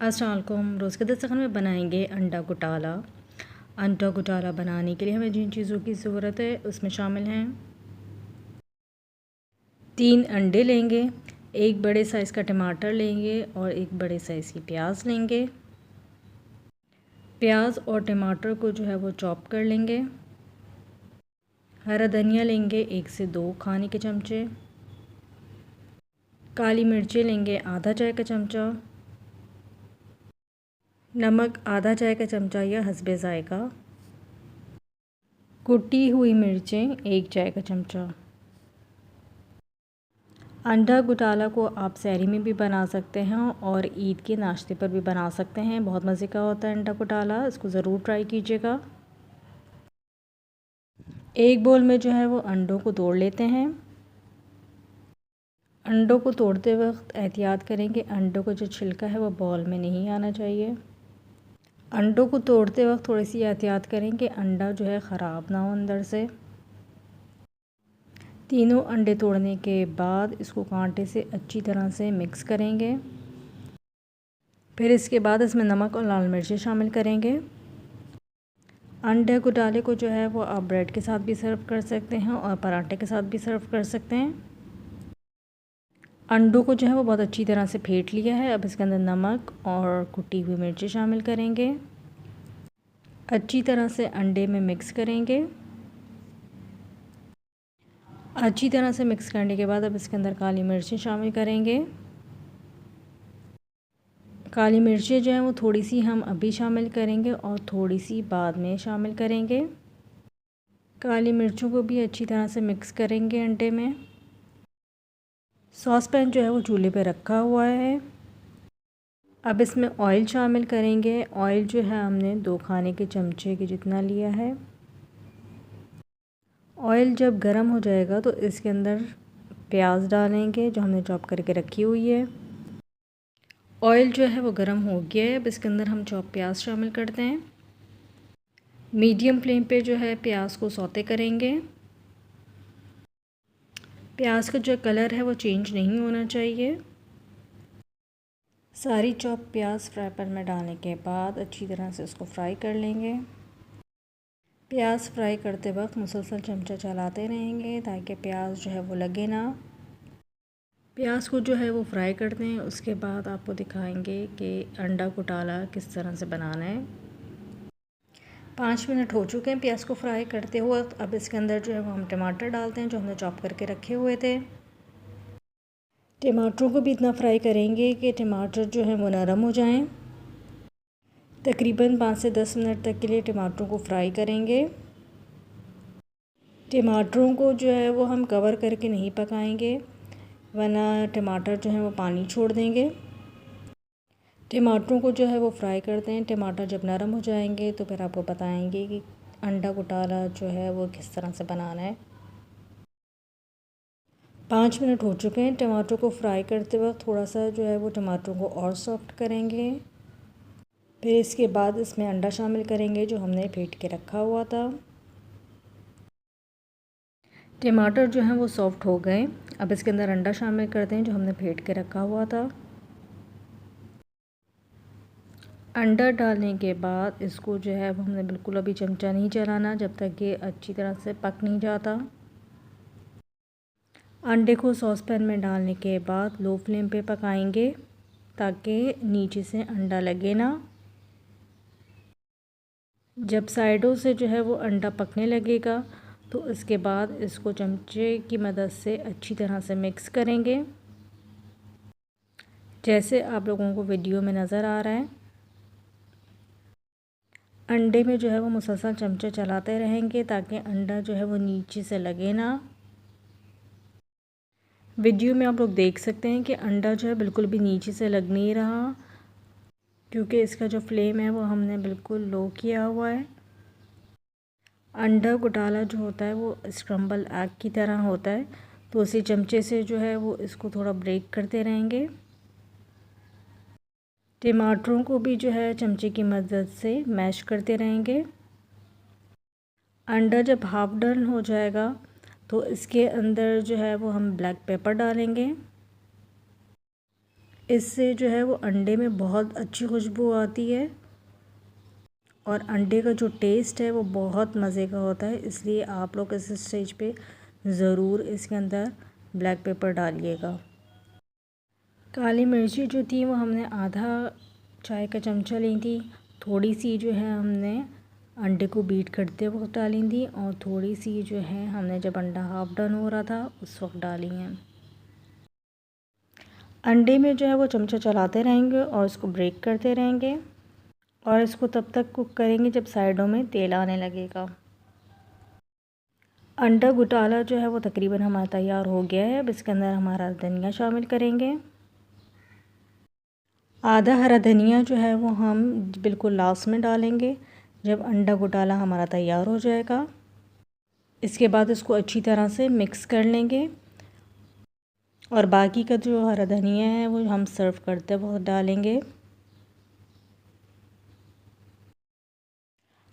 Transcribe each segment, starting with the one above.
अस्सलाम वालेकुम। रोज़ के दस्तरखान में बनाएंगे अंडा घोटाला। अंडा घोटाला बनाने के लिए हमें जिन चीज़ों की ज़रूरत है उसमें शामिल हैं 3 अंडे लेंगे, एक बड़े साइज़ का टमाटर लेंगे और एक बड़े साइज़ की प्याज लेंगे। प्याज और टमाटर को जो है वो चॉप कर लेंगे। हरा धनिया लेंगे 1 से 2 खाने के चमचे। काली मिर्चें लेंगे आधा चाय का चमचा। नमक आधा चाय का चमचा या हस्बे ज़ायका। कुटी हुई मिर्चें 1 चाय का चमचा। अंडा घोटाला को आप सहरी में भी बना सकते हैं और ईद के नाश्ते पर भी बना सकते हैं। बहुत मज़े का होता है अंडा घोटाला, इसको ज़रूर ट्राई कीजिएगा। एक बोल में जो है वो अंडों को तोड़ लेते हैं। अंडों को तोड़ते वक्त एहतियात करें कि अंडों का जो छिलका है वो बॉल में नहीं आना चाहिए। अंडों को तोड़ते वक्त थोड़ी सी एहतियात करें कि अंडा जो है ख़राब ना हो अंदर से। तीनों अंडे तोड़ने के बाद इसको कांटे से अच्छी तरह से मिक्स करेंगे। फिर इसके बाद इसमें नमक और लाल मिर्चें शामिल करेंगे। अंडे घोटाले को जो है वो आप ब्रेड के साथ भी सर्व कर सकते हैं और पराठे के साथ भी सर्व कर सकते हैं। अंडों को जो है वो बहुत अच्छी तरह से फेंट लिया है। अब इसके अंदर नमक और कुटी हुई मिर्चें शामिल करेंगे। अच्छी तरह से अंडे में मिक्स करेंगे। अच्छी तरह से मिक्स करने के बाद अब इसके अंदर काली मिर्चें शामिल करेंगे। काली मिर्चें जो हैं वो थोड़ी सी हम अभी शामिल करेंगे और थोड़ी सी बाद में शामिल करेंगे। काली मिर्चों को भी अच्छी तरह से मिक्स करेंगे अंडे में। सॉस पैन जो है वो चूल्हे पे रखा हुआ है। अब इसमें ऑयल शामिल करेंगे। ऑयल जो है हमने 2 खाने के चमचे के जितना लिया है। ऑयल जब गर्म हो जाएगा तो इसके अंदर प्याज डालेंगे जो हमने चॉप करके रखी हुई है। ऑयल जो है वो गर्म हो गया है। अब इसके अंदर हम चॉप प्याज शामिल करते हैं। मीडियम फ्लेम पे जो है प्याज को सौते करेंगे। प्याज का जो कलर है वो चेंज नहीं होना चाहिए। सारी चॉप प्याज फ्राई पैन में डालने के बाद अच्छी तरह से उसको फ्राई कर लेंगे। प्याज फ्राई करते वक्त मुसलसल चमचा चलाते रहेंगे ताकि प्याज जो है वो लगे ना। प्याज को जो है वो फ्राई करते हैं। उसके बाद आपको दिखाएंगे कि अंडा घोटाला किस तरह से बनाना है। 5 मिनट हो चुके हैं प्याज को फ्राई करते हुए। अब इसके अंदर जो है वो हम टमाटर डालते हैं जो हमने चॉप करके रखे हुए थे। टमाटरों को भी इतना फ्राई करेंगे कि टमाटर जो है वो नरम हो जाएं। तकरीबन 5 से 10 मिनट तक के लिए टमाटरों को फ्राई करेंगे। टमाटरों को जो है वो हम कवर करके नहीं पकाएंगे वरना टमाटर जो है वो पानी छोड़ देंगे। टमाटरों को जो है वो फ्राई करते हैं। टमाटर जब नरम हो जाएंगे तो फिर आपको बताएंगे कि अंडा घोटाला जो है वो किस तरह से बनाना है। 5 मिनट हो चुके हैं। टमाटर को फ्राई करते वक्त थोड़ा सा जो है वो टमाटरों को और सॉफ्ट करेंगे। फिर इसके बाद इसमें अंडा शामिल करेंगे जो हमने फेंट के रखा हुआ था। टमाटर जो हैं वो सॉफ्ट हो गए। अब इसके अंदर अंडा शामिल करते हैं जो हमने फेंट के रखा हुआ था। अंडा डालने के बाद इसको जो है वो हमने बिल्कुल अभी चमचा नहीं चलाना जब तक ये अच्छी तरह से पक नहीं जाता। अंडे को सॉस पैन में डालने के बाद लो फ्लेम पे पकाएंगे ताकि नीचे से अंडा लगे ना। जब साइडों से जो है वो अंडा पकने लगेगा तो इसके बाद इसको चमचे की मदद से अच्छी तरह से मिक्स करेंगे जैसे आप लोगों को वीडियो में नज़र आ रहा है। अंडे में जो है वो मुसलसल चमचा चलाते रहेंगे ताकि अंडा जो है वो नीचे से लगे ना। वीडियो में आप लोग देख सकते हैं कि अंडा जो है बिल्कुल भी नीचे से लग नहीं रहा क्योंकि इसका जो फ्लेम है वो हमने बिल्कुल लो किया हुआ है। अंडा घोटाला जो होता है वो स्क्रम्बल एग की तरह होता है तो उसी चमचे से जो है वो इसको थोड़ा ब्रेक करते रहेंगे। टमाटरों को भी जो है चमचे की मदद से मैश करते रहेंगे। अंडा जब हाफ डन हो जाएगा तो इसके अंदर जो है वो हम ब्लैक पेपर डालेंगे। इससे जो है वो अंडे में बहुत अच्छी खुशबू आती है और अंडे का जो टेस्ट है वो बहुत मज़े का होता है। इसलिए आप लोग इस स्टेज पे ज़रूर इसके अंदर ब्लैक पेपर डालिएगा। काली मिर्ची जो थी वो हमने आधा चाय का चमचा ली थी। थोड़ी सी जो है हमने अंडे को बीट करते वक्त डाली थी और थोड़ी सी जो है हमने जब अंडा हाफ डन हो रहा था उस वक्त डाली हैं। अंडे में जो है वो चमचा चलाते रहेंगे और इसको ब्रेक करते रहेंगे और इसको तब तक कुक करेंगे जब साइडों में तेल आने लगेगा। अंडा घोटाला जो है वो तकरीबन हमारा तैयार हो गया है। अब इसके अंदर हमारा धनिया शामिल करेंगे। आधा हरा धनिया जो है वो हम बिल्कुल लास्ट में डालेंगे जब अंडा घोटाला हमारा तैयार हो जाएगा। इसके बाद इसको अच्छी तरह से मिक्स कर लेंगे और बाकी का जो हरा धनिया है वो हम सर्व करते वक्त डालेंगे।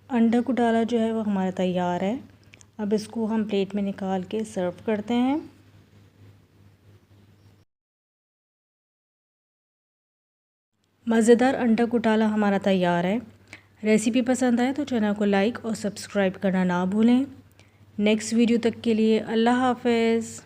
अंडा घोटाला जो है वो हमारा तैयार है। अब इसको हम प्लेट में निकाल के सर्व करते हैं। मज़ेदार अंडा घोटाला हमारा तैयार है। रेसिपी पसंद आए तो चैनल को लाइक और सब्सक्राइब करना ना भूलें। नेक्स्ट वीडियो तक के लिए अल्लाह हाफ़िज़।